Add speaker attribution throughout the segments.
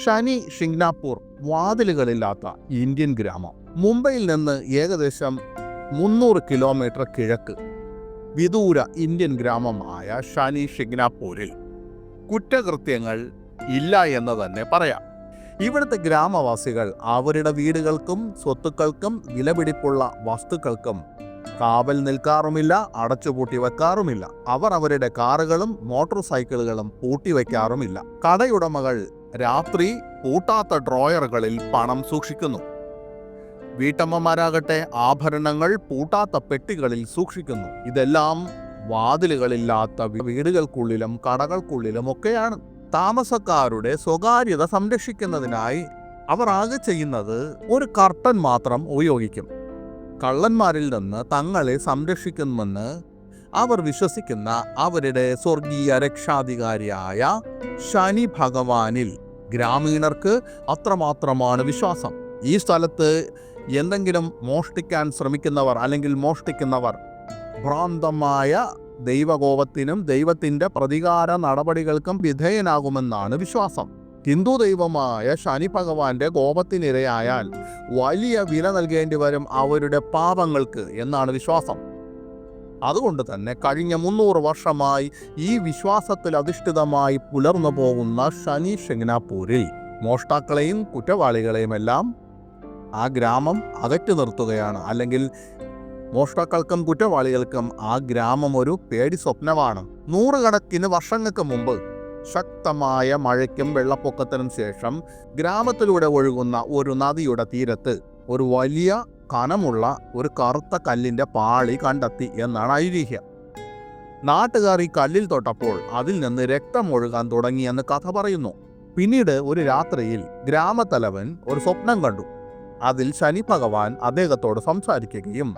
Speaker 1: Shani ഷിംഗ്നാപൂർ വാതിലുകളില്ലാത്ത Indian ഗ്രാമം. മുംബൈയിൽ നിന്ന് ഏകദേശം 300 കിലോമീറ്റർ കിഴക്ക് വിദൂര ഇന്ത്യൻ ഗ്രാമമായ ഷനി ഷിംഗ്നാപൂരിൽ കുറ്റകൃത്യങ്ങൾ ഇല്ല എന്ന് തന്നെ പറയാം. ഇവിടുത്തെ ഗ്രാമവാസികൾ അവരുടെ വീടുകൾക്കും സ്വത്തുക്കൾക്കും വിലപിടിപ്പുള്ള വസ്തുക്കൾക്കും കാവൽ നിൽക്കാറുമില്ല, അടച്ചുപൂട്ടി വെക്കാറുമില്ല. അവർ അവരുടെ കാറുകളും മോട്ടോർ സൈക്കിളുകളും പൂട്ടിവെക്കാറുമില്ല. കടയുടമകൾ രാത്രി പൂട്ടാത്ത ഡ്രോയറുകളിൽ പണം സൂക്ഷിക്കുന്നു. വീട്ടമ്മമാരാകട്ടെ ആഭരണങ്ങൾ പൂട്ടാത്ത പെട്ടികളിൽ സൂക്ഷിക്കുന്നു. ഇതെല്ലാം വാതിലുകളില്ലാത്ത വീടുകൾക്കുള്ളിലും കടകൾക്കുള്ളിലും ഒക്കെയാണ്. താമസക്കാരുടെ സ്വകാര്യത സംരക്ഷിക്കുന്നതിനായി അവർ ആകെ ചെയ്യുന്നത് ഒരു കർട്ടൻ മാത്രം ഉപയോഗിക്കും. കള്ളന്മാരിൽ നിന്ന് തങ്ങളെ സംരക്ഷിക്കുമെന്ന് അവർ വിശ്വസിക്കുന്ന അവരുടെ സ്വർഗീയ രക്ഷാധികാരിയായ ശനി ഭഗവാനിൽ ഗ്രാമീണർക്ക് അത്രമാത്രമാണ് വിശ്വാസം. ഈ സ്ഥലത്ത് എന്തെങ്കിലും മോഷ്ടിക്കാൻ ശ്രമിക്കുന്നവർ അല്ലെങ്കിൽ മോഷ്ടിക്കുന്നവർ ഭ്രാന്തമായ ദൈവകോപത്തിനും ദൈവത്തിൻ്റെ പ്രതികാര നടപടികൾക്കും വിധേയനാകുമെന്നാണ് വിശ്വാസം. ഹിന്ദു ദൈവമായ ശനി ഭഗവാന്റെ കോപത്തിനിരയായാൽ വലിയ വില നൽകേണ്ടി വരും അവരുടെ പാപങ്ങൾക്ക് എന്നാണ് വിശ്വാസം. അതുകൊണ്ട് തന്നെ കഴിഞ്ഞ 300 വർഷമായി ഈ വിശ്വാസത്തിൽ അധിഷ്ഠിതമായി പുലർന്നു പോകുന്ന ഷനി ഷിംഗ്നാപൂരിൽ മോഷ്ടാക്കളെയും കുറ്റവാളികളെയുമെല്ലാം ആ ഗ്രാമം അകറ്റി നിർത്തുകയാണ്. അല്ലെങ്കിൽ മോഷ്ടാക്കൾക്കും കുറ്റവാളികൾക്കും ആ ഗ്രാമം ഒരു പേടി സ്വപ്നമാണ്. നൂറുകണക്കിന് വർഷങ്ങൾക്ക് മുമ്പ് ശക്തമായ മഴയ്ക്കും വെള്ളപ്പൊക്കത്തിനും ശേഷം ഗ്രാമത്തിലൂടെ ഒഴുകുന്ന ഒരു നദിയുടെ തീരത്ത് ഒരു വലിയ കനമുള്ള ഒരു കറുത്ത കല്ലിൻ്റെ പാളി കണ്ടെത്തി എന്നാണ് ഐതിഹ്യം. നാട്ടുകാർ ഈ കല്ലിൽ തൊട്ടപ്പോൾ അതിൽ നിന്ന് രക്തം ഒഴുകാൻ തുടങ്ങിയെന്ന് കഥ പറയുന്നു. പിന്നീട് ഒരു രാത്രിയിൽ ഗ്രാമത്തലവൻ ഒരു സ്വപ്നം കണ്ടു. അതിൽ ശനി ഭഗവാൻ അദ്ദേഹത്തോട് സംസാരിക്കുകയും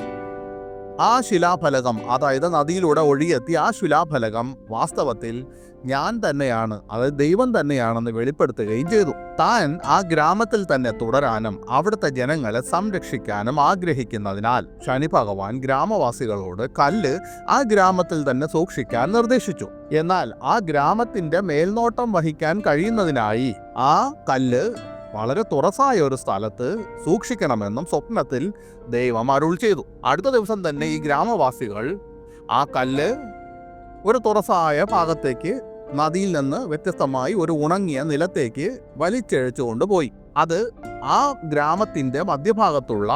Speaker 1: ആ ശിലാഫലകം, അതായത് നദിയിലൂടെ ഒഴുകിയെത്തിയ ആ ശിലാഫലകം വാസ്തവത്തിൽ ഞാൻ തന്നെയാണ്, അതായത് ദൈവം തന്നെയാണെന്ന് വെളിപ്പെടുത്തുകയും ചെയ്തു. താൻ ആ ഗ്രാമത്തിൽ തന്നെ തുടരാനും അവിടുത്തെ ജനങ്ങളെ സംരക്ഷിക്കാനും ആഗ്രഹിക്കുന്നതിനാൽ ശനി ഭഗവാൻ ഗ്രാമവാസികളോട് കല്ല് ആ ഗ്രാമത്തിൽ തന്നെ സൂക്ഷിക്കാൻ നിർദ്ദേശിച്ചു. എന്നാൽ ആ ഗ്രാമത്തിന്റെ മേൽനോട്ടം വഹിക്കാൻ കഴിയുന്നതിനായി ആ കല്ല് വളരെ തുറസായ ഒരു സ്ഥലത്ത് സൂക്ഷിക്കണമെന്നും സ്വപ്നത്തിൽ ദൈവം അരുൾ ചെയ്തു. അടുത്ത ദിവസം തന്നെ ഈ ഗ്രാമവാസികൾ ആ കല്ല് ഒരു തുറസായ ഭാഗത്തേക്ക് നദിയിൽ നിന്ന് വ്യത്യസ്തമായി ഒരു ഉണങ്ങിയ നിലത്തേക്ക് വലിച്ചെഴിച്ചു കൊണ്ടുപോയി. അത് ആ ഗ്രാമത്തിന്റെ മധ്യഭാഗത്തുള്ള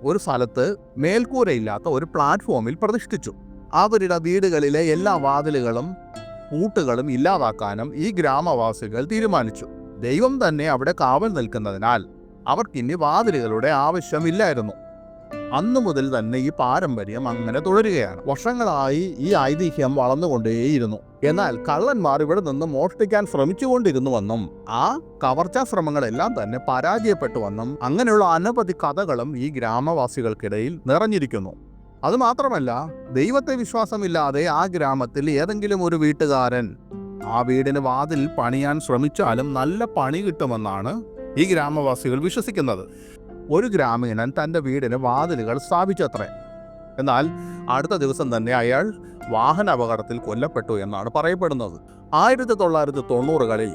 Speaker 1: ഒരു സ്ഥലത്ത് മേൽക്കൂരയില്ലാത്ത ഒരു പ്ലാറ്റ്ഫോമിൽ പ്രതിഷ്ഠിച്ചു. അവരുടെ വീടുകളിലെ എല്ലാ വാതിലുകളും പൂട്ടുകളും ഇല്ലാതാക്കാനും ഈ ഗ്രാമവാസികൾ തീരുമാനിച്ചു. ദൈവം തന്നെ അവിടെ കാവൽ നിൽക്കുന്നതിനാൽ അവർക്കിനി വാതിലുകളുടെ ആവശ്യമില്ലായിരുന്നു. അന്നു മുതൽ തന്നെ ഈ പാരമ്പര്യം അങ്ങനെ തുടരുകയാണ്. വർഷങ്ങളായി ഈ ഐതിഹ്യം വളർന്നുകൊണ്ടേയിരുന്നു. എന്നാൽ കള്ളന്മാർ ഇവിടെ നിന്ന് മോഷ്ടിക്കാൻ ശ്രമിച്ചുകൊണ്ടിരുന്നുവെന്നും ആ കവർച്ചാ ശ്രമങ്ങളെല്ലാം തന്നെ പരാജയപ്പെട്ടുവെന്നും അങ്ങനെയുള്ള അനവധി കഥകളും ഈ ഗ്രാമവാസികൾക്കിടയിൽ നിറഞ്ഞിരിക്കുന്നു. അതുമാത്രമല്ല, ദൈവത്തെ വിശ്വാസമില്ലാതെ ആ ഗ്രാമത്തിൽ ഏതെങ്കിലും ഒരു വീട്ടുകാരൻ ആ വീടിന് വാതിൽ പണിയാൻ ശ്രമിച്ചാലും നല്ല പണി കിട്ടുമെന്നാണ് ഈ ഗ്രാമവാസികൾ വിശ്വസിക്കുന്നത്. ഒരു ഗ്രാമീണൻ തൻ്റെ വീടിന് വാതിലുകൾ സ്ഥാപിച്ചത്രേ. എന്നാൽ അടുത്ത ദിവസം തന്നെ അയാൾ വാഹന അപകടത്തിൽ കൊല്ലപ്പെട്ടു എന്നാണ് പറയപ്പെടുന്നത്. 1990കളിൽ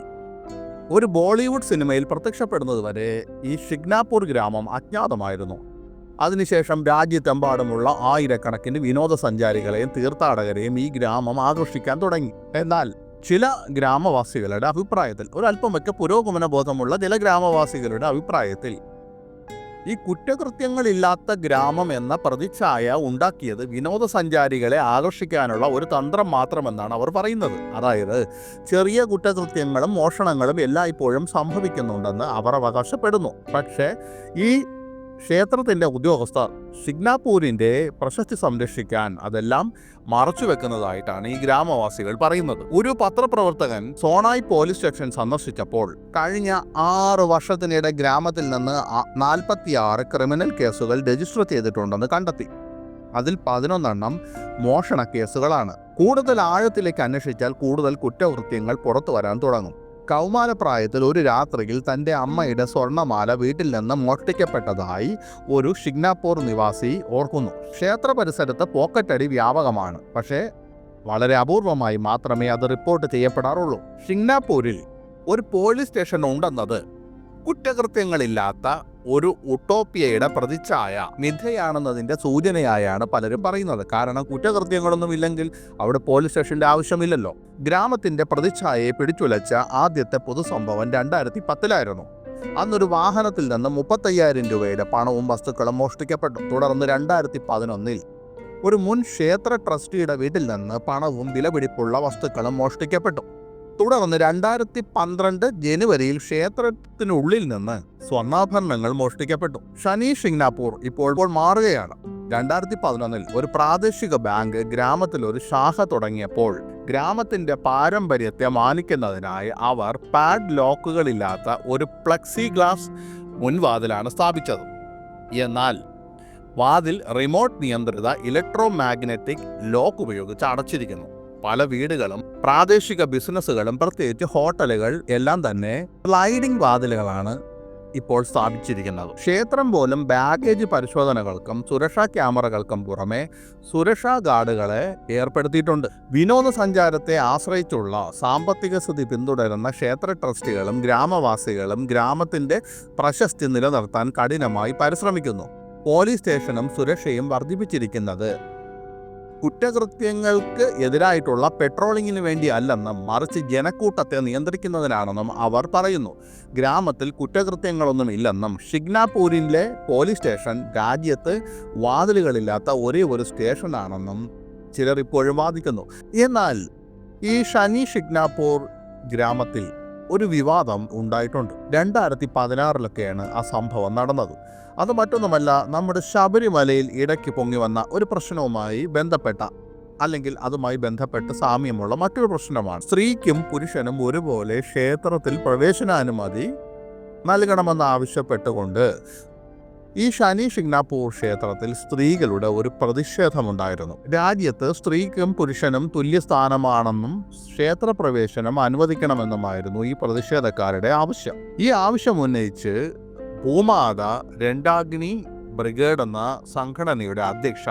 Speaker 1: ഒരു ബോളിവുഡ് സിനിമയിൽ പ്രത്യക്ഷപ്പെടുന്നതുവരെ ഈ ഷിംഗ്നാപൂർ ഗ്രാമം അജ്ഞാതമായിരുന്നു. അതിനുശേഷം രാജ്യത്തെമ്പാടുമുള്ള ആയിരക്കണക്കിന് വിനോദസഞ്ചാരികളെയും തീർത്ഥാടകരെയും ഈ ഗ്രാമം ആകർഷിക്കാൻ തുടങ്ങി. എന്നാൽ ചില ഗ്രാമവാസികളുടെ അഭിപ്രായത്തിൽ, ഒരല്പമൊക്കെ പുരോഗമന ബോധമുള്ള ചില ഗ്രാമവാസികളുടെ അഭിപ്രായത്തിൽ, ഈ കുറ്റകൃത്യങ്ങളില്ലാത്ത ഗ്രാമം എന്ന പ്രതിച്ഛായ ഉണ്ടാക്കിയത് വിനോദസഞ്ചാരികളെ ആകർഷിക്കാനുള്ള ഒരു തന്ത്രം മാത്രമെന്നാണ് അവർ പറയുന്നത്. അതായത് ചെറിയ കുറ്റകൃത്യങ്ങളും മോഷണങ്ങളും എല്ലായ്പ്പോഴും സംഭവിക്കുന്നുണ്ടെന്ന് അവർ അവകാശപ്പെടുന്നു. പക്ഷേ ഈ ക്ഷേത്രത്തിൻ്റെ ഉദ്യോഗസ്ഥർ ഷിംഗ്നാപൂരിൻ്റെ പ്രശസ്തി സംരക്ഷിക്കാൻ അതെല്ലാം മറച്ചുവെക്കുന്നതായിട്ടാണ് ഈ ഗ്രാമവാസികൾ പറയുന്നത്. ഒരു പത്രപ്രവർത്തകൻ സോണായ് പോലീസ് സ്റ്റേഷൻ സന്ദർശിച്ചപ്പോൾ കഴിഞ്ഞ 6 വർഷത്തിനിടെ ഗ്രാമത്തിൽ നിന്ന് 46 ക്രിമിനൽ കേസുകൾ രജിസ്റ്റർ ചെയ്തിട്ടുണ്ടെന്ന് കണ്ടെത്തി. അതിൽ 11 മോഷണ കേസുകളാണ്. കൂടുതൽ ആഴത്തിലേക്ക് അന്വേഷിച്ചാൽ കൂടുതൽ കുറ്റകൃത്യങ്ങൾ പുറത്തു വരാൻ തുടങ്ങും. കൗമാരപ്രായത്തിൽ ഒരു രാത്രിയിൽ തൻ്റെ അമ്മയുടെ സ്വർണ്ണമാല വീട്ടിൽ നിന്ന് മോഷ്ടിക്കപ്പെട്ടതായി ഒരു ഷിംഗ്നാപൂർ നിവാസി ഓർക്കുന്നു. ക്ഷേത്ര പരിസരത്ത് പോക്കറ്റടി വ്യാപകമാണ്. പക്ഷേ വളരെ അപൂർവമായി മാത്രമേ അത് റിപ്പോർട്ട് ചെയ്യപ്പെടാറുള്ളൂ. ഷിംഗ്നാപൂരിൽ ഒരു പോലീസ് സ്റ്റേഷൻ ഉണ്ടെന്നത് കുറ്റകൃത്യങ്ങളില്ലാത്ത ഒരു ഉട്ടോപ്യയുടെ പ്രതിച്ഛായ മിഥ്യയാണെന്നതിൻ്റെ സൂചനയായാണ് പലരും പറയുന്നത്. കാരണം കുറ്റകൃത്യങ്ങളൊന്നും ഇല്ലെങ്കിൽ അവിടെ പോലീസ് സ്റ്റേഷൻ്റെ ആവശ്യമില്ലല്ലോ. ഗ്രാമത്തിൻ്റെ പ്രതിച്ഛായയെ പിടിച്ചുലച്ച ആദ്യത്തെ പൊതുസംഭവം 2010 അന്നൊരു വാഹനത്തിൽ നിന്ന് 35,000 രൂപയുടെ പണവും വസ്തുക്കളും മോഷ്ടിക്കപ്പെട്ടു. തുടർന്ന് 2011 ഒരു മുൻ ക്ഷേത്ര ട്രസ്റ്റിയുടെ വീട്ടിൽ നിന്ന് പണവും വിലപിടിപ്പുള്ള വസ്തുക്കളും മോഷ്ടിക്കപ്പെട്ടു. തുടർന്ന് 2012 ജനുവരിയിൽ ക്ഷേത്രത്തിനുള്ളിൽ നിന്ന് സ്വർണ്ണാഭരണങ്ങൾ മോഷ്ടിക്കപ്പെട്ടു. ഷനി ഷിംഗ്നാപൂർ ഇപ്പോൾ മാറുകയാണ്. 2011 ഒരു പ്രാദേശിക ബാങ്ക് ഗ്രാമത്തിൽ ഒരു ശാഖ തുടങ്ങിയപ്പോൾ ഗ്രാമത്തിന്റെ പാരമ്പര്യത്തെ മാനിക്കുന്നതിനായി അവർ പാഡ് ലോക്കുകളില്ലാത്ത ഒരു പ്ലക്സി ഗ്ലാസ് മുൻവാതിലാണ് സ്ഥാപിച്ചത്. എന്നാൽ വാതിൽ റിമോട്ട് നിയന്ത്രിത ഇലക്ട്രോ മാഗ്നറ്റിക് ലോക്ക് ഉപയോഗിച്ച് അടച്ചിരിക്കുന്നു. പല വീടുകളും പ്രാദേശിക ബിസിനസ്സുകളും പ്രത്യേകിച്ച് ഹോട്ടലുകൾ എല്ലാം തന്നെ സ്ലൈഡിംഗ് വാതിലുകളാണ് ഇപ്പോൾ സ്ഥാപിച്ചിരിക്കുന്നത്. ക്ഷേത്രം പോലും ബാഗേജ് പരിശോധനകൾക്കും സുരക്ഷാ ക്യാമറകൾക്കും പുറമെ സുരക്ഷാ ഗാർഡുകളെ ഏർപ്പെടുത്തിയിട്ടുണ്ട്. വിനോദസഞ്ചാരത്തെ ആശ്രയിച്ചുള്ള സാമ്പത്തിക സ്ഥിതി പിന്തുടരുന്ന ക്ഷേത്ര ട്രസ്റ്റികളും ഗ്രാമവാസികളും ഗ്രാമത്തിൻ്റെ പ്രശസ്തി നിലനിർത്താൻ കഠിനമായി പരിശ്രമിക്കുന്നു. പോലീസ് സ്റ്റേഷനും സുരക്ഷയും വർദ്ധിപ്പിച്ചിരിക്കുന്നത് കുറ്റകൃത്യങ്ങൾക്ക് എതിരായിട്ടുള്ള പെട്രോളിങ്ങിന് വേണ്ടി അല്ലെന്നും മറിച്ച് ജനക്കൂട്ടത്തെ നിയന്ത്രിക്കുന്നതിനാണെന്നും അവർ പറയുന്നു. ഗ്രാമത്തിൽ കുറ്റകൃത്യങ്ങളൊന്നും ഇല്ലെന്നും ഷിഗ്നാപൂരിലെ പോലീസ് സ്റ്റേഷൻ രാജ്യത്ത് വാതിലുകളില്ലാത്ത ഒരേ ഒരു സ്റ്റേഷനാണെന്നും ചിലർ ഇപ്പോഴും വാദിക്കുന്നു. എന്നാൽ ഈ ഷനി ഷിഗ്നാപൂർ ഗ്രാമത്തിൽ ഒരു വിവാദം ഉണ്ടായിട്ടുണ്ട്. 2016 ആ സംഭവം നടന്നത്. അത് മറ്റൊന്നുമല്ല, നമ്മുടെ ശബരിമലയിൽ ഇടയ്ക്ക് പൊങ്ങി വന്ന ഒരു പ്രശ്നവുമായി ബന്ധപ്പെട്ട അല്ലെങ്കിൽ അതുമായി ബന്ധപ്പെട്ട് സാമ്യമുള്ള മറ്റൊരു പ്രശ്നമാണ്. സ്ത്രീക്കും പുരുഷനും ഒരുപോലെ ക്ഷേത്രത്തിൽ പ്രവേശനാനുമതി നൽകണമെന്ന് ആവശ്യപ്പെട്ടുകൊണ്ട് ഈ ഷനി ഷിഗ്നാപൂർ ക്ഷേത്രത്തിൽ സ്ത്രീകളുടെ ഒരു പ്രതിഷേധമുണ്ടായിരുന്നു. രാജ്യത്ത് സ്ത്രീക്കും പുരുഷനും തുല്യസ്ഥാനമാണെന്നും ക്ഷേത്രപ്രവേശനം അനുവദിക്കണമെന്നുമായിരുന്നു ഈ പ്രതിഷേധക്കാരുടെ ആവശ്യം. ഈ ആവശ്യം ഉന്നയിച്ച് ഭൂമാത രണ്ടാഗ്നി ബ്രിഗേഡ് എന്ന സംഘടനയുടെ അധ്യക്ഷ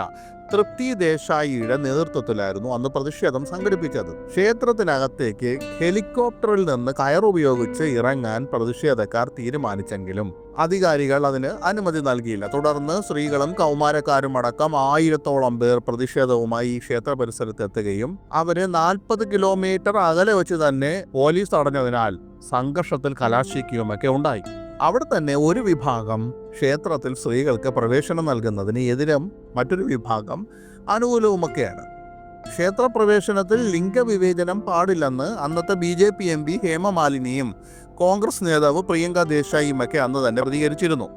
Speaker 1: തൃപ്തി ദേശായിയുടെ നേതൃത്വത്തിലായിരുന്നു അന്ന് പ്രതിഷേധം സംഘടിപ്പിച്ചത്. ക്ഷേത്രത്തിനകത്തേക്ക് ഹെലികോപ്റ്ററിൽ നിന്ന് കയറുപയോഗിച്ച് ഇറങ്ങാൻ പ്രതിഷേധക്കാർ തീരുമാനിച്ചെങ്കിലും അധികാരികൾ അതിന് അനുമതി നൽകിയില്ല. തുടർന്ന് സ്ത്രീകളും കൗമാരക്കാരും അടക്കം 1000-ഓളം പേർ പ്രതിഷേധവുമായി ഈ ക്ഷേത്ര പരിസരത്തെത്തുകയും അവര് 40 കിലോമീറ്റർ അകലെ വെച്ച് തന്നെ പോലീസ് തടഞ്ഞതിനാൽ സംഘർഷത്തിൽ കലാശിക്കുകയുമൊക്കെ ഉണ്ടായി. അവിടെ തന്നെ ഒരു വിഭാഗം ക്ഷേത്രത്തിൽ സ്ത്രീകൾക്ക് പ്രവേശനം നൽകുന്നതിന് എതിരും മറ്റൊരു വിഭാഗം അനുകൂലവുമൊക്കെയാണ്. ക്ഷേത്രപ്രവേശനത്തിൽ ലിംഗവിവേചനം പാടില്ലെന്ന് അന്നത്തെ BJP MP ഹേമ മാലിനിയും കോൺഗ്രസ് നേതാവ് പ്രിയങ്ക ദേശായിയുമൊക്കെ അന്ന് തന്നെ പ്രതികരിച്ചിരുന്നു.